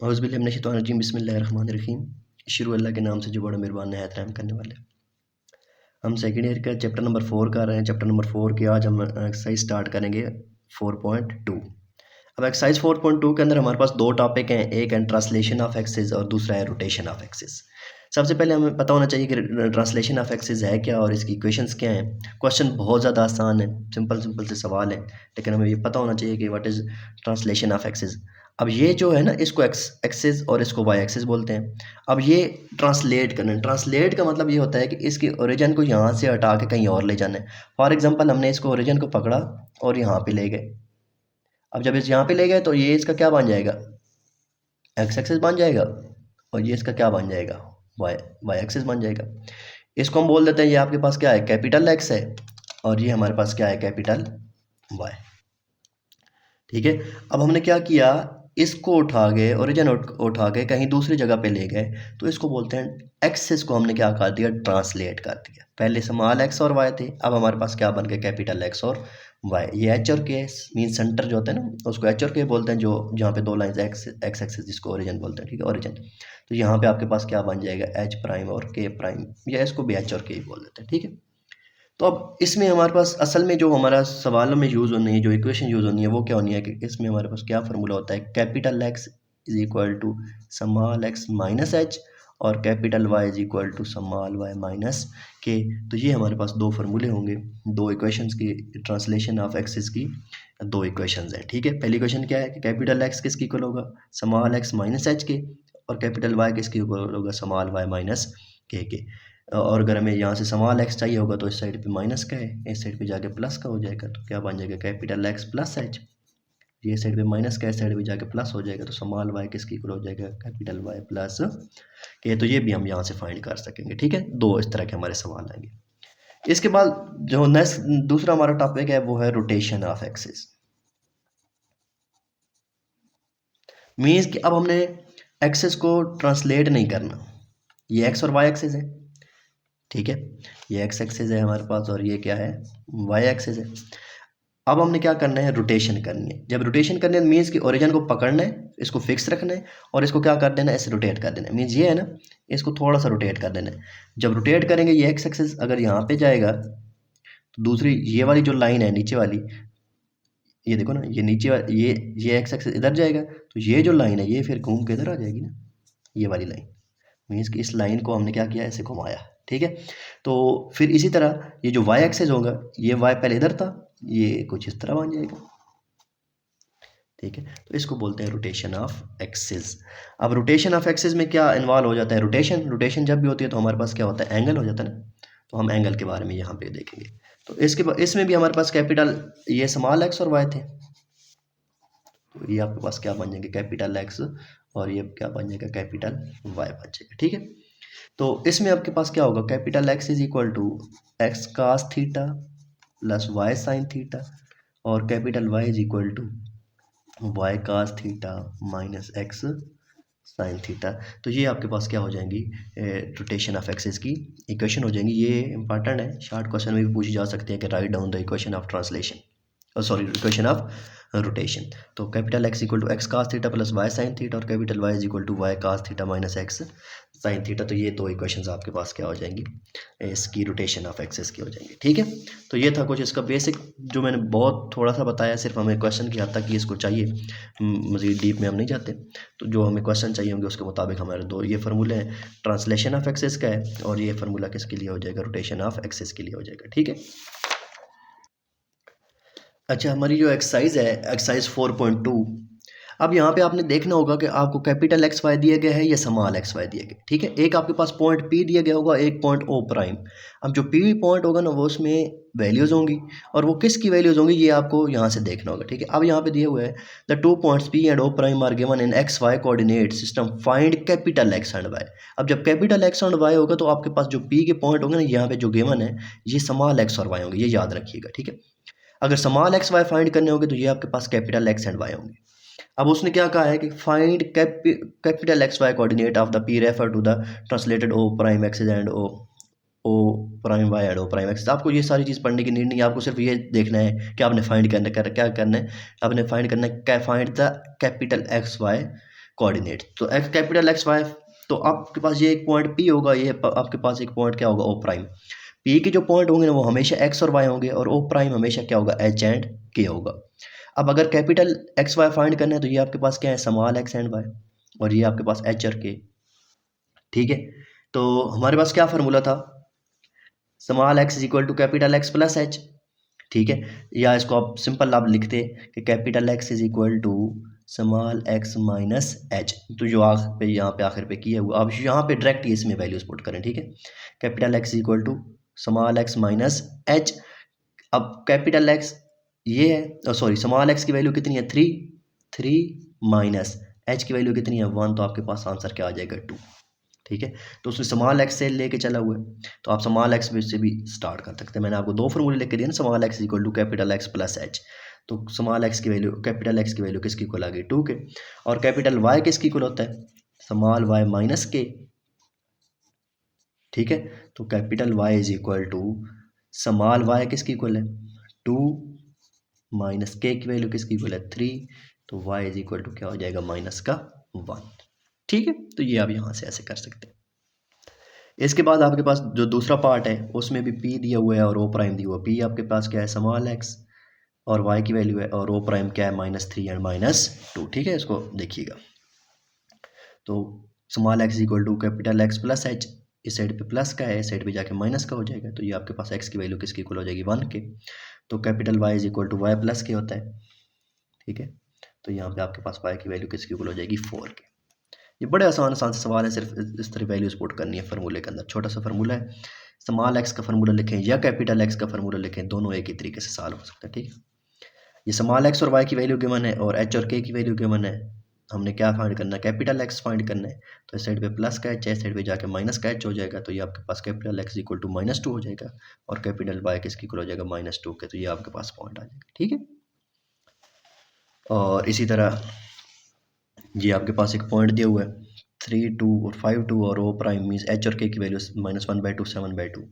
औज़ुबिल्लाहि बिस्मिल्लाहिर्रहमानिर्रहीम। शुरू अल्लाह के नाम से जो बड़ा मेहरबान निहायत रहम करने वाले। हम सेकेंड ईयर का चैप्टर नंबर 4 कर रहे हैं। चैप्टर नंबर 4 की आज हम एक्सरसाइज स्टार्ट करेंगे 4.2। अब एक्सरसाइज 4.2 के अंदर हमारे पास दो टॉपिक हैं, एक है ट्रांसलेशन ऑफ एक्सिस और दूसरा है रोटेशन ऑफ एक्सिस। सबसे पहले हमें पता होना चाहिए कि ट्रांसलेशन ऑफ एक्सिस है क्या और इसकी इक्वेशंस क्या हैं। क्वेश्चन बहुत ज़्यादा आसान है, सिंपल से सवाल है, लेकिन हमें ये पता होना चाहिए कि what is translation of axis. अब ये जो है ना, इसको एक्सिस और इसको वाई एक्सिस बोलते हैं। अब ये ट्रांसलेट करना, ट्रांसलेट का मतलब ये होता है कि इसकी ओरिजिन को यहाँ से हटा के कहीं और ले जाना है। फॉर एग्जांपल हमने इसको ओरिजिन को पकड़ा और यहाँ पे ले गए। अब जब इस यहाँ पे ले गए तो ये इसका क्या बन जाएगा, एक्स एक्सिस बन जाएगा, और ये इसका क्या बन जाएगा, वाई एक्सिस बन जाएगा। इसको हम बोल देते हैं ये आपके पास क्या है, कैपिटल एक्स है, और ये हमारे पास क्या है, कैपिटल वाई। ठीक है। अब हमने क्या किया, इसको उठा गए, ओरिजिन उठा के कहीं दूसरी जगह पे ले गए, तो इसको बोलते हैं एक्सिस को हमने क्या कर दिया, ट्रांसलेट कर दिया। पहले स्मॉल एक्स और वाई थे, अब हमारे पास क्या बन गया, कैपिटल एक्स और वाई। ये एच और के मीन सेंटर जो होता है ना, उसको एच और के बोलते हैं, जो जहाँ पे दो लाइंस एक्स एक्सिस जिसको ओरिजिन बोलते हैं। ठीक है, ओरिजिन। तो यहाँ पे आपके पास क्या बन जाएगा, एच प्राइम और के प्राइम, या इसको भी एच और के बोल देते हैं। ठीक है। तो अब इसमें हमारे पास असल में जो हमारा सवालों में यूज़ होनी है, जो इक्वेशन यूज़ होनी है, वो क्या होनी है कि इसमें हमारे पास क्या फार्मूला होता है, capital X is equal to small X minus H, और capital Y is equal to small Y minus K. तो ये हमारे पास दो फार्मूले होंगे, दो इक्वेशंस की, ट्रांसलेशन ऑफ एक्सिस की दो इक्वेशंस हैं। ठीक है। पहली इक्वेशन क्या है कि कैपिटल एक्स किसकी इक्वल होगा, स्मॉल एक्स माइनस एच के, और कैपिटल वाई किसकी इक्वल होगा, स्मॉल वाई माइनस के। और अगर हमें यहाँ से स्मॉल एक्स चाहिए होगा तो इस साइड पे माइनस का है, इस साइड पे जाके प्लस का हो जाएगा, तो क्या बन जाएगा, कैपिटल एक्स प्लस एच। ये साइड पे माइनस का है, इस साइड पे जाके प्लस हो जाएगा, तो स्मॉल वाई किसकी इक्वल हो जाएगा, कैपिटल वाई प्लस के। तो ये भी हम यहाँ से फाइंड कर सकेंगे। ठीक है, दो इस तरह के हमारे सवाल आएंगे। इसके बाद जो नेक्स्ट दूसरा हमारा टॉपिक है वो है रोटेशन ऑफ एक्सिस। मीन्स कि अब हमने एक्सिस को ट्रांसलेट नहीं करना, ये एक्स और वाई एक्सिस है। ठीक है, ये एक्स एक्सिस है हमारे पास, और ये क्या है, वाई एक्सिस है। अब हमने क्या करना है, रोटेशन करनी है। जब रोटेशन करनी है मीन्स कि ओरिजिन को पकड़ना है, इसको फिक्स रखना है, और इसको क्या कर देना है, ऐसे रोटेट कर देना है। मीन्स ये है ना, इसको थोड़ा सा रोटेट कर देना है। जब रोटेट करेंगे ये एक्स एक्सिस अगर यहाँ पे जाएगा, तो दूसरी ये वाली जो लाइन है नीचे वाली, ये देखो ना, ये नीचे ये एक्स एक्सिस इधर जाएगा, तो ये जो लाइन है ये फिर घूम के इधर आ जाएगी ना, ये वाली लाइन। मीन्स कि इस लाइन को हमने क्या किया, ऐसे घुमाया। ठीक है। तो फिर इसी तरह ये जो वाई एक्सिस होगा, ये वाई पहले इधर था, ये कुछ इस तरह बन जाएगा। ठीक है, तो इसको बोलते हैं रोटेशन ऑफ एक्सिस। अब रोटेशन ऑफ एक्सिस में क्या इन्वॉल्व हो जाता है, रोटेशन जब भी होती है तो हमारे पास क्या होता है, एंगल हो जाता है ना। तो हम एंगल के बारे में यहाँ पे देखेंगे। तो इसमें भी हमारे पास कैपिटल, ये स्मॉल एक्स और वाई थे, तो ये आपके पास क्या बन जाएंगे, कैपिटल एक्स, और ये क्या बन जाएगा, कैपिटल वाई बन जाएगा। ठीक है। तो इसमें आपके पास क्या होगा, capital X is equal to X cos theta plus Y sine theta, और capital Y is equal to Y cos theta minus X sine theta. तो ये आपके पास क्या हो जाएंगी, रोटेशन ऑफ एक्सिस की इक्वेशन हो जाएंगी। ये इंपॉर्टेंट है, शॉर्ट क्वेश्चन में भी पूछी जा सकती है कि write down the equation of translation, sorry equation of rotation. तो capital X equal to X cos theta plus Y sine theta, और capital Y is equal to Y cos theta minus X sine theta. तो ये दो equations आपके पास क्या हो जाएंगी, इसकी रोटेशन ऑफ एक्सिस की हो जाएंगी। ठीक है। तो ये था कुछ इसका बेसिक, जो मैंने बहुत थोड़ा सा बताया, सिर्फ हमें क्वेश्चन की हद तक ही इसको चाहिए, मज़ीद डीप में हम नहीं जाते। तो जो हमें क्वेश्चन चाहिए होंगे उसके मुताबिक हमारे दो ये फार्मूले हैं, ट्रांसलेशन ऑफ एक्सिस का है, और ये फार्मूला किसके लिए हो जाएगा, रोटेशन ऑफ एक्सिस के लिए हो जाएगा। ठीक है। अच्छा, हमारी जो एक्सरसाइज है, एक्सरसाइज 4.2, अब यहाँ पे आपने देखना होगा कि आपको कैपिटल एक्स वाई दिया गया है या स्मॉल एक्स वाई दिया गया। ठीक है। एक आपके पास पॉइंट पी दिया गया होगा, एक पॉइंट ओ प्राइम। अब जो पी पॉइंट होगा ना, वो उसमें वैल्यूज़ होंगी, और वो किसकी वैल्यूज़ होंगी ये आपको यहाँ से देखना होगा। ठीक है। अब यहाँ पे दिया हुआ है, the two points P and O prime are given in X Y coordinate system, find capital X and Y. अब जब कैपिटल एक्स एंड वाई होगा तो आपके पास जो पी के पॉइंट होंगे ना, यहाँ पे जो गिवन है ये स्मॉल एक्स और वाई होंगे, ये याद रखिएगा। ठीक है। अगर स्मॉल एक्स वाई फाइंड करने होंगे तो ये आपके पास कैपिटल एक्स एंड वाई होंगे। अब उसने क्या कहा है कि find capital X Y coordinate of the P refer to the translated O prime axis and O prime Y and O prime axis. आपको ये सारी चीज़ पढ़ने की नीड नहीं है, आपको सिर्फ ये देखना है कि आपने फाइंड करना क्या करना है, आपने फाइंड करना है find the capital X Y coordinate. तो एक्स कैपिटल एक्स वाई, तो आपके पास ये एक पॉइंट पी होगा, ये आपके पास एक पॉइंट क्या होगा ओ प्राइम। पी के जो पॉइंट होंगे ना वो हमेशा एक्स और वाई होंगे, और ओ प्राइम हमेशा क्या होगा एच एंड के होगा। अब अगर कैपिटल एक्स वाई फाइंड करना है तो ये आपके पास क्या है स्मॉल एक्स एंड वाई, और ये आपके पास एच और के। ठीक है, तो हमारे पास क्या फार्मूला था, small X is equal to capital X plus H. ठीक है, या इसको आप सिंपल आप लिखते कि capital X is equal to small X minus H, तो जो आखिर पे यहाँ पे आखिर पे किया हुआ अब यहाँ पे डायरेक्ट इसमें वैल्यूज पुट करें। ठीक है, capital X is equal to small X minus H. अब कैपिटल एक्स ये है, सॉरी स्मॉल एक्स की वैल्यू कितनी है 3 माइनस एच की वैल्यू कितनी है 1, तो आपके पास आंसर क्या आ जाएगा 2। ठीक है, तो उसमें स्मॉल एक्स से लेके चला हुआ है, तो आप स्मॉल एक्स से भी स्टार्ट कर सकते हैं। मैंने आपको दो फॉर्मूले लेके दिए ना, small X equal to capital X plus H, तो स्मॉल एक्स की वैल्यू कैपिटल एक्स की वैल्यू किसकी इक्वल आ गई 2 के, और कैपिटल वाई किसकी इक्वल होता है स्मॉल वाई माइनस के। ठीक है, तो capital Y is equal to small Y किसकी इक्वल है 2 माइनस के की वैल्यू किसकी इक्वल है 3, तो वाई इज इक्वल टू क्या हो जाएगा माइनस का 1। ठीक है, तो ये आप यहाँ से ऐसे कर सकते हैं। इसके बाद आपके पास जो दूसरा पार्ट है उसमें भी पी दिया हुआ है और ओ प्राइम दिया हुआ है। पी आपके पास क्या है स्मॉल एक्स और वाई की वैल्यू है, और ओ प्राइम क्या है -3 एंड -2। ठीक है, इसको देखिएगा, तो small X equal to capital X plus H, इस साइड पे प्लस का है, इस साइड पे जाके माइनस का हो जाएगा, तो ये आपके पास एक्स की वैल्यू किसकी इक्वल हो जाएगी 1 के, तो capital Y is equal to Y plus K होता है। ठीक है, तो यहाँ पे आपके पास वाई की वैल्यू किसकी इक्वल हो जाएगी 4 के। ये बड़े आसान आसान से सवाल है, सिर्फ इस तरह वैल्यूज पुट करनी है फार्मूले के अंदर। छोटा सा फार्मूला है, स्मॉल एक्स का फार्मूला लिखें या कैपिटल एक्स का फार्मूला लिखें, दोनों एक ही तरीके से सॉल्व हो सकता है। ठीक है, ये स्मॉल एक्स और वाई की वैल्यू गिवन है और एच और के की वैल्यू गिवन है, हमने क्या फाइंड करना है कैपिटल एक्स फाइंड करना है, तो इस साइड पे प्लस का एच है, इस साइड पे जाके माइनस का एच हो जाएगा, तो ये आपके पास कैपिटल एक्स इक्वल टू -2 हो जाएगा, और कैपिटल वाई किसकी इक्वल हो जाएगा -2 के, तो ये आपके पास पॉइंट आ जाएगा। ठीक है, और इसी तरह ये आपके पास एक पॉइंट दिया हुआ है 3 2 और 5 2, और ओ प्राइम मीन्स एच और के की वैल्यू -1/2 7/2,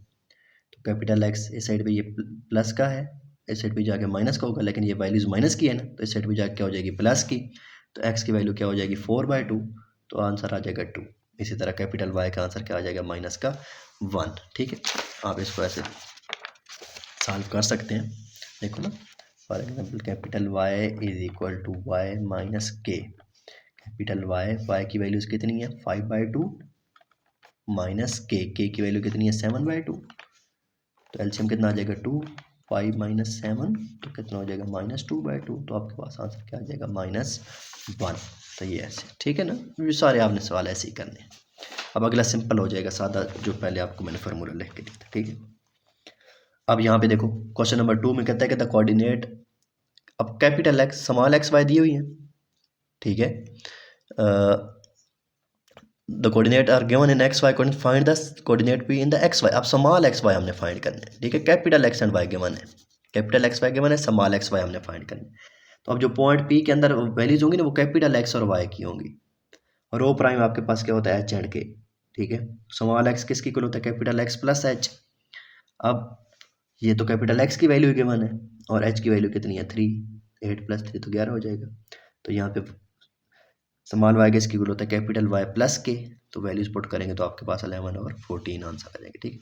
तो कैपिटल एक्स इस साइड पे ये प्लस का है, इस साइड पे जाके माइनस का होगा, लेकिन ये वैल्यूज माइनस की है ना, तो इस साइड पे जाके क्या हो जाएगी प्लस की, तो एक्स की वैल्यू क्या हो जाएगी 4/2, तो आंसर आ जाएगा 2। इसी तरह कैपिटल वाई का आंसर क्या आ जाएगा -1। ठीक है, आप इसको ऐसे सॉल्व कर सकते हैं। देखो ना, for example capital Y is equal to Y minus K, capital Y की वैल्यूज कितनी है 5/2 माइनस के की वैल्यू कितनी है 7/2, तो एलसीएम कितना आ जाएगा 2, 5 - 7, तो कितना हो जाएगा -2/2, तो आपके पास आंसर क्या आ जाएगा -1। तो ये ऐसे, ठीक है ना, ये सारे आपने सवाल ऐसे ही करने हैं। अब अगला सिंपल हो जाएगा, सादा, जो पहले आपको मैंने फार्मूला लिख के दिया था। ठीक है, अब यहाँ पे देखो क्वेश्चन नंबर 2 में कहता है कि द कोऑर्डिनेट, अब capital X small X Y दी हुई है। ठीक है, the coordinate are given in X Y, find the coordinate P in the X Y. अब स्मॉल एक्स वाई हमने फाइंड करना है। ठीक है, capital X and Y given है, कैपिटल एक्स वाई गिवन है, स्मॉल एक्स वाई हमने find करना है। तो अब जो पॉइंट पी के अंदर वैल्यूज होंगी ना वो कैपिटल एक्स और वाई की होंगी, और ओ प्राइम आपके पास क्या होता है एच एंड के। ठीक है, स्मॉल एक्स किसकी इक्वल होता है कैपिटल एक्स प्लस एच। अब ये तो कैपिटल एक्स की वैल्यू गिवन है, और एच की वैल्यू कितनी है 3, 8 + 3 तो 11 हो जाएगा। तो यहाँ पे स्मॉल वाई किसकी इक्वल होता है कैपिटल वाई प्लस के, तो वैल्यूज पुट करेंगे तो आपके पास 11 और 14 आंसर आ जाएगा। ठीक है,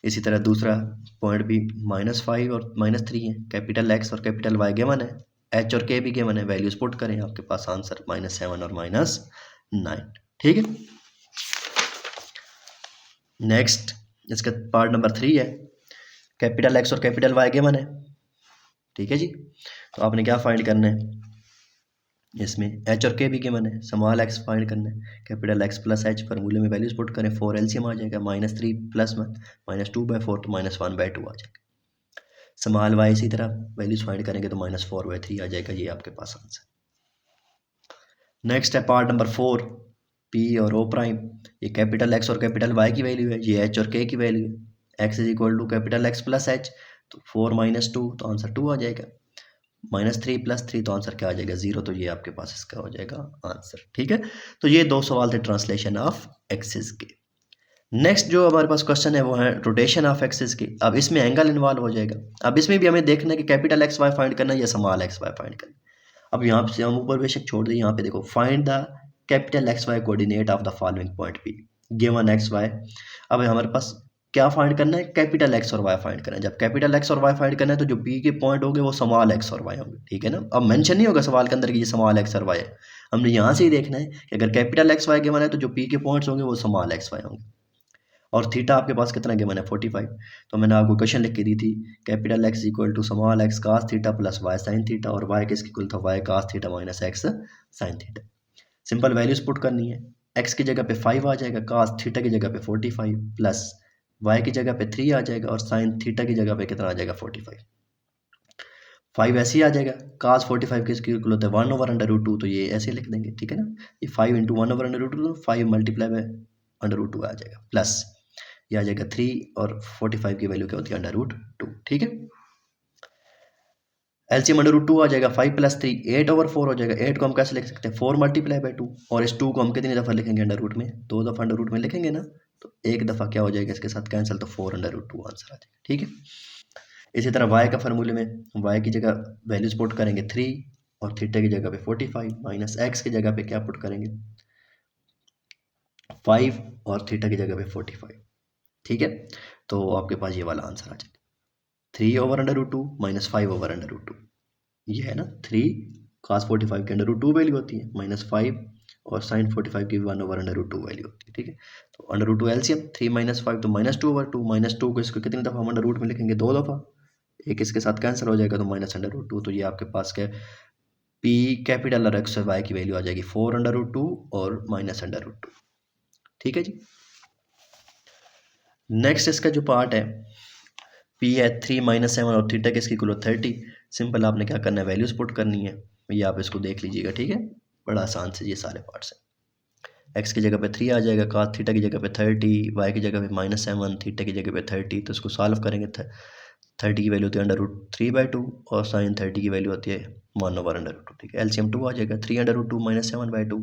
इसी तरह दूसरा पॉइंट भी -5 और -3 है, कैपिटल एक्स और कैपिटल वाई गिवन है, एच और के भी गिवन है, वैल्यूज पुट करें, आपके पास आंसर -7 और -9। ठीक है, नेक्स्ट इसका पार्ट नंबर 3 है, कैपिटल एक्स और कैपिटल वाई गिवन है। ठीक है जी, तो आपने क्या फाइंड करना है, इसमें एच और के भी गिवन है, स्मॉल एक्स फाइंड करना है, कैपिटल एक्स प्लस एच, फार्मूले में वैल्यूज पुट करें, 4 एलसीएम आ जाएगा, -3 + 1 -2/4 तो -1/2 आ जाएगा। स्मॉल वाई इसी तरह वैल्यूज फाइंड करेंगे तो -4/3 आ जाएगा, ये आपके पास आंसर। नेक्स्ट है पार्ट नंबर 4, पी और ओ प्राइम। ये कैपिटल एक्स और कैपिटल वाई की वैल्यू है, ये एच और के की वैल्यू है, X is equal to capital X plus H, तो 4 - 2 तो आंसर 2 आ जाएगा, -3 + 3 तो आंसर क्या आ जाएगा 0, तो ये आपके पास इसका हो जाएगा आंसर। ठीक है, तो ये 2 सवाल थे ट्रांसलेशन ऑफ एक्सिस के। नेक्स्ट जो हमारे पास क्वेश्चन है वो है रोटेशन ऑफ एक्सिस की। अब इसमें एंगल इन्वॉल्व हो जाएगा। अब इसमें भी हमें देखना है कि कैपिटल एक्स वाई फाइंड करना है या स्मॉल एक्स वाई फाइंड करना है। अब यहाँ से हम ऊपर बेशक छोड़ दें, यहाँ पे देखो find the capital X Y coordinate of the following point P given X Y. अब हमारे पास क्या फाइंड करना है, कैपिटल एक्स और वाई फाइंड करना है। जब कैपिटल एक्स और वाई फाइंड करना है तो जो पी के पॉइंट होंगे वो स्मॉल एक्स और वाई होंगे, ठीक है ना। अब मेंशन नहीं होगा सवाल के अंदर कि ये स्मॉल एक्स और वाई है, हमने यहाँ से ही देखना है कि अगर कैपिटल एक्स वाई गिवन है तो जो पी के पॉइंट्स होंगे वो स्मॉल एक्स वाई होंगे। और थीटा आपके पास कितना गिवन है 45। तो मैंने आपको क्वेश्चन लिख के दी थी capital X equal to small X cos theta plus Y sine theta, और वाई किसके इक्वल था Y cos theta minus X sine theta. Simple values put करनी है, एक्स की जगह पे 5 आ जाएगा, कास थीटा की जगह पे 45 प्लस वाई की जगह पे 3 आ जाएगा और साइन थीटा की जगह पे कितना आ जाएगा 45। 5 ऐसे ही आ जाएगा, कास 45 किसके इक्वल होता है 1/√2, तो ये ऐसे लिख देंगे, ठीक है ना। ये 5 इंटू 1/√2 तो 5 मल्टीप्लाई बाय √2 आ जाएगा, प्लस ये आ जाएगा 3 और 45 की वैल्यू क्या होती है √2, ठीक है। एलसीएम √2 आ जाएगा, 5 प्लस 3 8/4 हो जाएगा। 8 को हम कैसे लिख सकते हैं 4 मल्टीप्लाई बाय 2, और इस 2 को हम कितनी दफ़ा लिखेंगे अंडर रूट में, 2 दफ़ा अंडर रूट में लिखेंगे ना, तो एक दफ़ा क्या हो जाएगा इसके साथ कैंसिल, तो 4/√2 आंसर आ जाएगा, ठीक है। इसी तरह y का फार्मूले में y की जगह वैल्यूज पुट करेंगे 3 और थीटा की जगह पे 45 माइनस x की जगह पे क्या पुट करेंगे 5 और थीटा की जगह पे 45, ठीक है। तो आपके पास ये वाला आंसर आ जाएगा 3/√2 माइनस 5/√2, ये है ना 3 cos 45 की √2 वैल्यू होती है माइनस 5 और साइन 45 की 1/√2 वैल्यू होती है, ठीक है। तो √2 एलसीएम 3 माइनस 5 तो -2/2, -2 को इसको कितनी दफ़ा हम अंडर रूट में लिखेंगे 2 दफ़ा, एक इसके साथ कैंसिल हो जाएगा तो -√2, तो ये आपके पास क्या पी कैपिटल और एक्स वाई की वैल्यू आ जाएगी 4/2 और -√2, ठीक है जी। नेक्स्ट इसका जो पार्ट है पी है 3 - 7 और थीटा किसकी इक्वल 30। सिंपल आपने क्या करना है वैल्यूज पुट करनी है, ये आप इसको देख लीजिएगा, ठीक है। बड़ा आसान से ये सारे पार्ट्स हैं। एक्स की जगह पे 3 आ जाएगा, कास थीटा की जगह पे 30, वाई की जगह पे -7, थीटा की जगह पे 30, तो इसको सॉल्व करेंगे 30 की वैल्यू होती है √3/2 और साइन 30 की वैल्यू होती है 1/√2, ठीक है। एलसीएम 2 आ जाएगा 3/2 - 7/2।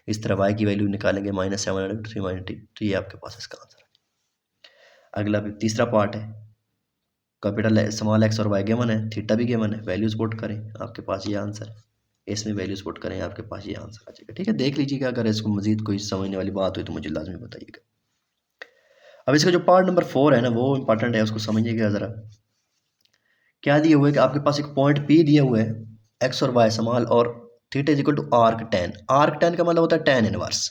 इस तरह वाई की वैल्यू निकालेंगे -7/3, तो ये आपके पास इसका आंसर है। अगला भी तीसरा पार्ट है, कैपिटल स्मॉल एक्स और वाई गिवन है, थीटा भी गिवन है, वैल्यूज पुट करें आपके पास ये आंसर है, इसमें वैल्यूज पुट करें आपके पास ये आंसर आ जाएगा, ठीक है। देख लीजिएगा, अगर इसको मजीद कोई समझने वाली बात हुई तो मुझे लाजमी बताइएगा। अब इसका जो पार्ट नंबर 4 है ना वो इंपॉर्टेंट है, उसको समझिएगा ज़रा। क्या दिया हुआ है कि आपके पास एक पॉइंट पी दिया हुआ है, एक्स और वाई स्मॉल और theta is equal to arc tan. Arc tan का मतलब होता है टेन इनवर्स,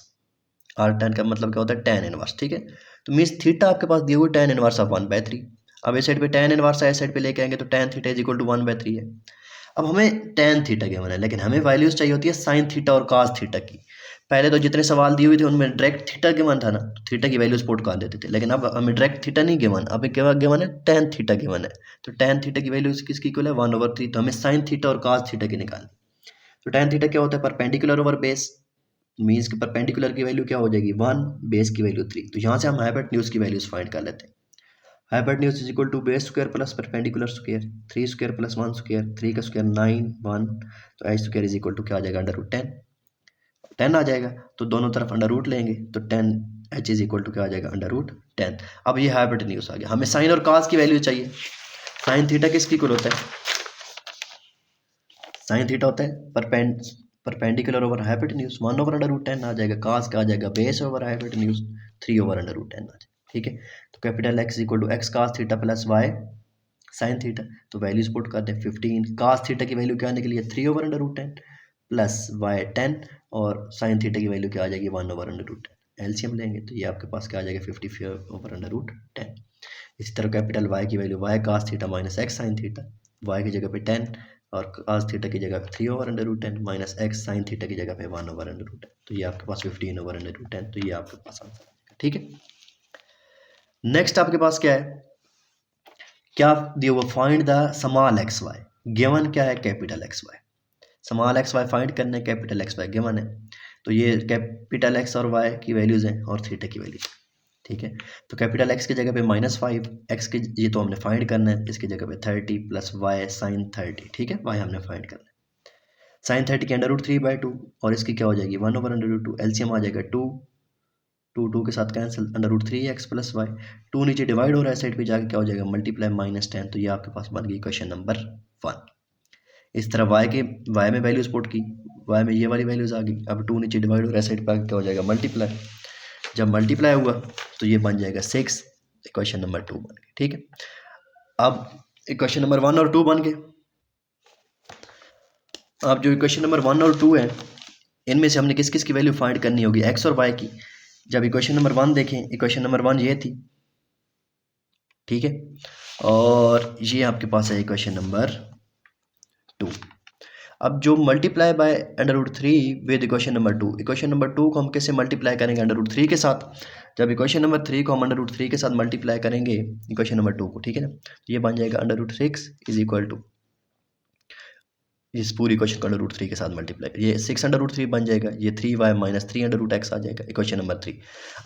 आर्क टेन का मतलब क्या होता है टेन इनवर्स, ठीक है। तो मीन्स थीटा आपके पास दिया हुआ है टेन इनवर्स ऑफ 1/3। अब इस साइड पे टेन इनवर्स है, इस साइड पे लेके आएंगे तो tan theta is equal to 1/3 है। अब हमें टेन थीटा गिवन है, लेकिन हमें वैल्यूज चाहिए होती है साइन थीटा और कास थीटा की। पहले तो जितने सवाल दिए हुए थे उनमें डायरेक्ट थीटा गिवन था ना, तो थीटा की वैल्यूज पुट कर देते थे, लेकिन अब हमें डायरेक्ट थीटा नहीं गिवन, अब क्या गिवन है टेन थीटा गिवन है। तो टेन थीटा की वैल्यूज किसकी इक्वल है 1/3, तो हमें साइन थीटा और कास थीटा की निकालनी। तो टेन थीटा क्या होता है परपेंडिकुलर ओवर बेस, मीन्स कि परपेंडिकुलर की वैल्यू क्या हो जाएगी 1, बेस की वैल्यू 3। तो यहाँ से हम हाइपोटेन्यूज की वैल्यूज फाइंड कर लेते हैं। Hypotenuse is equal to base square plus perpendicular square, 3 square plus 1 square, 3 का स्क्वायर 9 1, तो H square is equal to क्या आ जाएगा √10, 10 आ जाएगा। तो दोनों तरफ अंडर रूट लेंगे तो 10 एच इज इक्वल टू क्या आ जाएगा √10। अब ये हाइपोटेन्यूज आ गया, हमें साइन और कास की वैल्यू चाहिए। साइन थीटा किसकी इक्वल होता है, साइन थीटा होता है परपेंडिकुलर ओवर हाइपोटेन्यूज, 1/√10 आ जाएगा, कास का आ जाएगा बेस ओवर हाइपोटेन्यूज 3/√10 आ जाएगा, ठीक है। तो capital X equal to X cos theta plus Y sine theta, तो वैल्यूज पुट करते हैं 15, कास थीटा की वैल्यू क्या निकली है 3/√10 प्लस वाई 10 और साइन थीटा की वैल्यू क्या आ जाएगी 1/√10। एलसीएम लेंगे तो ये आपके पास क्या आ जाएगा 54/√10। इसी तरह कैपिटल वाई की value Y cos theta minus X sine theta, Y की जगह पे 10 और कास थीटा की जगह पे 3/√10 माइनस एक्स साइन थीटा की जगह पे 1/√10, तो ये आपके पास 15/√10, तो ये आपके पास आंसर आएगा, ठीक है। नेक्स्ट आपके पास क्या है, क्या दिया हुआ find the small X Y, given क्या है capital X Y, small X Y find करना है, कैपिटल एक्स वाई गिवन है। तो ये कैपिटल एक्स और वाई की वैल्यूज हैं और थीटा की वैल्यूज, ठीक है। तो कैपिटल एक्स की जगह पे -5, एक्स की ये तो हमने फाइंड करना है, इसकी जगह पे 30 प्लस वाई साइन 30, ठीक है, वाई हमने फाइंड करना है। साइन 30 की √3/2 और इसकी क्या हो जाएगी 1/√2, एलसीएम आ जाएगा 2, 2 के साथ कैंसिल, √3x प्लस वाई, 2 नीचे डिवाइड हो रहा है साइड पे जाके क्या हो जाएगा मल्टीप्लाई -10, तो ये आपके पास बन गई क्वेश्चन नंबर 1। इस तरह y में वैल्यूज पुट की, वाई में ये वाली वैल्यूज़ आ गई। अब 2 नीचे डिवाइड हो रहा है, साइड पर क्या हो जाएगा मल्टीप्लाई। जब मल्टीप्लाई हुआ तो ये बन जाएगा 6, इक्वेशन नंबर 2 बन गई। ठीक है, अब इक्वेशन नंबर 1 और 2 बन गए। अब जो इक्वेशन नंबर 1 और 2 है, इनमें से हमने किस किस की वैल्यू फाइंड करनी होगी, एक्स और वाई की। जब इक्वेशन नंबर 1 देखें, इक्वेशन नंबर 1 ये थी, ठीक है, और ये आपके पास है इक्वेशन नंबर 2। अब जो multiply by √3 with equation number 2, equation number 2 को हम कैसे मल्टीप्लाई करेंगे √3 के साथ। जब इक्वेशन नंबर 3 को हम √3 के साथ मल्टीप्लाई करेंगे इक्वेशन नंबर 2 को, ठीक है ना, तो ये बन जाएगा √6 इज इक्वल टू, इस पूरी इक्वेशन को √3 के साथ मल्टीप्लाई, ये 6 √3 बन जाएगा, ये 3y माइनस 3 √x आ जाएगा, इक्वेशन नंबर 3।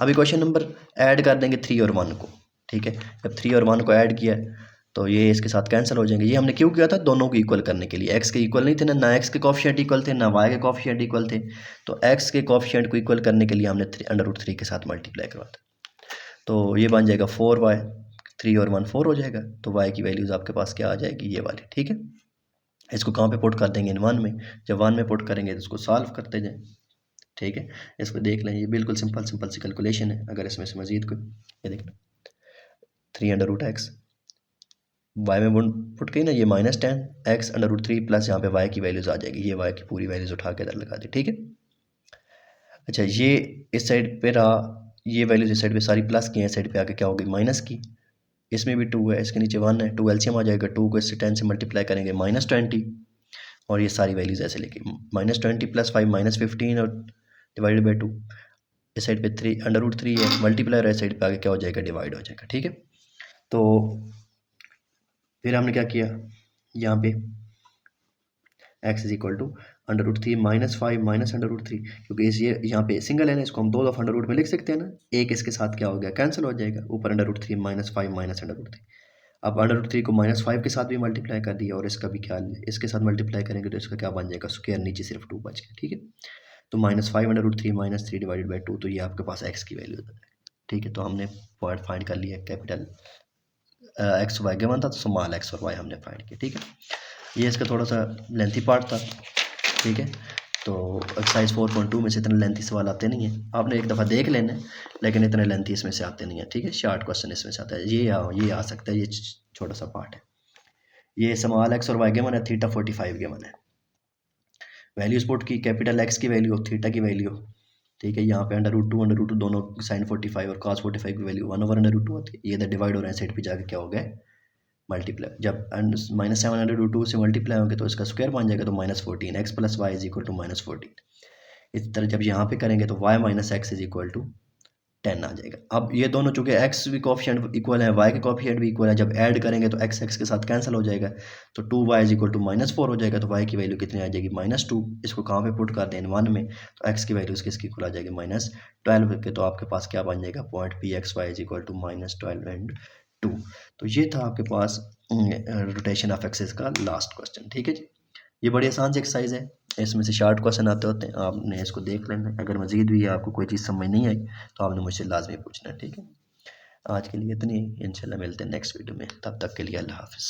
अब इक्वेशन नंबर ऐड कर देंगे 3 और 1 को, ठीक है। जब 3 और 1 को ऐड किया तो ये इसके साथ कैंसिल हो जाएंगे। ये हमने क्यों किया था, दोनों को इक्वल करने के लिए। एक्स के इक्वल नहीं थे ना एक्स के कोफिशिएंट इक्वल थे, ना वाई के कोफिशिएंट इक्वल थे, तो एक्स के कोफिशिएंट को इक्वल करने के लिए हमने √3 के साथ मल्टीप्लाई करवाया। तो ये बन जाएगा 4y, 3 और 1 4 हो जाएगा, तो y की वैल्यूज़ आपके पास क्या आ जाएगी, ये वाली, ठीक है। इसको कहाँ पे पुट कर देंगे, इन 1 में। जब 1 में पुट करेंगे तो इसको सॉल्व करते जाएं, ठीक है। इसको देख लें, ये बिल्कुल सिंपल सी कैलकुलेशन है। अगर इसमें से मजीद कोई, ये देख लें, 3 √x वाई में पुट की ना, ये -10 x √3 प्लस यहाँ पे y की वैल्यूज़ आ जाएगी, ये y की पूरी वैल्यूज़ उठा के इधर लगा दी, ठीक है। अच्छा, ये इस साइड पे रहा, ये वैल्यूज़ इस साइड पे सारी प्लस की हैं, इस साइड पे आके क्या होगी माइनस की। इसमें भी 2 है, इसके नीचे 1 है, 2 एलसीएम आ जाएगा, 2 को इससे 10 से मल्टीप्लाई करेंगे -20, और ये सारी वैल्यूज़ ऐसे लेके -20 + 5 -15 और डिवाइडेड बाई 2। इस साइड पे 3 √3 है, मल्टीप्लाई, इस साइड पे आगे क्या हो जाएगा, डिवाइड हो जाएगा, ठीक है। तो फिर हमने क्या किया, यहाँ पे x इज इक्वल टू √3 -5 -√3, क्योंकि इस ये यहाँ पे सिंगल है ना, इसको हम 2 दफ़ा √ में लिख सकते हैं ना, एक इसके साथ क्या हो गया, कैंसिल हो जाएगा, ऊपर √3 -5 -√3। अब √3 को -5 के साथ भी मल्टीप्लाई कर दिया, और इसका भी क्या है, इसके साथ मल्टीप्लाई करेंगे तो इसका क्या बन जाएगा, स्क्वायर, नीचे सिर्फ 2 बच गया, ठीक है। तो -5 √3 -3 डिवाइडेड बाई 2, तो ये आपके पास x की वैल्यू है, ठीक है। तो हमने पॉइंट फाइंड कर लिया, कैपिटल एक्स वाई गिवन था, तो स्मॉल एक्स और वाई हमने फाइंड किया, ठीक है। ये इसका थोड़ा सा लेंथी पार्ट था, ठीक है। तो एक्सरसाइज 4.2 में से इतने लेंथी सवाल आते नहीं हैं, आपने एक दफ़ा देख लेना है, लेकिन इतने लेंथी इसमें से आते नहीं हैं, ठीक है। शॉर्ट क्वेश्चन इसमें से आता है, ये आ सकता है, ये छोटा सा पार्ट है। ये स्मॉल एक्स और वाई गिवन है, थीटा 45 गिवन है, वैल्यूज पुट की, कैपिटल एक्स की वैल्यू, थीटा की वैल्यू, ठीक है। यहाँ पे √2 दोनों साइन 45 और cos 45 की वैल्यू 1/√2 होती है, ये इधर डिवाइड हो रहे हैं, साइड पे जाके क्या हो गया, मल्टीप्लाई। जब -7/√2 से मल्टीप्लाई होंगे तो इसका स्क्वायर बन जाएगा, तो -14 x + y is equal to -14। इस तरह जब यहाँ पे करेंगे तो y - x is equal to 10 आ जाएगा। अब ये दोनों चूंकि x भी कोफिशिएंट इक्वल है, y के कोफिशिएंट भी इक्वल है, जब ऐड करेंगे तो x के साथ कैंसिल हो जाएगा, तो 2y इज इक्वल टू -4 हो जाएगा, तो y की वैल्यू कितनी आ जाएगी, -2। इसको कहाँ पे पुट कर दें, 1 में, तो x की वैल्यू किसकी इक्वल आ जाएगी, -12 के, तो आपके पास क्या बन जाएगा, point Pxy is equal to -12 and 2। तो ये था आपके पास रोटेशन ऑफ एक्सिस का लास्ट क्वेश्चन, ठीक है जी। ये बड़ी आसान सी एक्सरसाइज है, इसमें से शॉर्ट क्वेश्चन आते होते हैं, आपने इसको देख लेना है। अगर मजीद भी आपको कोई चीज़ समझ नहीं आई तो आपने मुझसे लाजमी पूछना है, ठीक है। आज के लिए इतनी, इंशाल्लाह मिलते हैं नेक्स्ट वीडियो में, तब तक के लिए अल्लाह हाफिज़।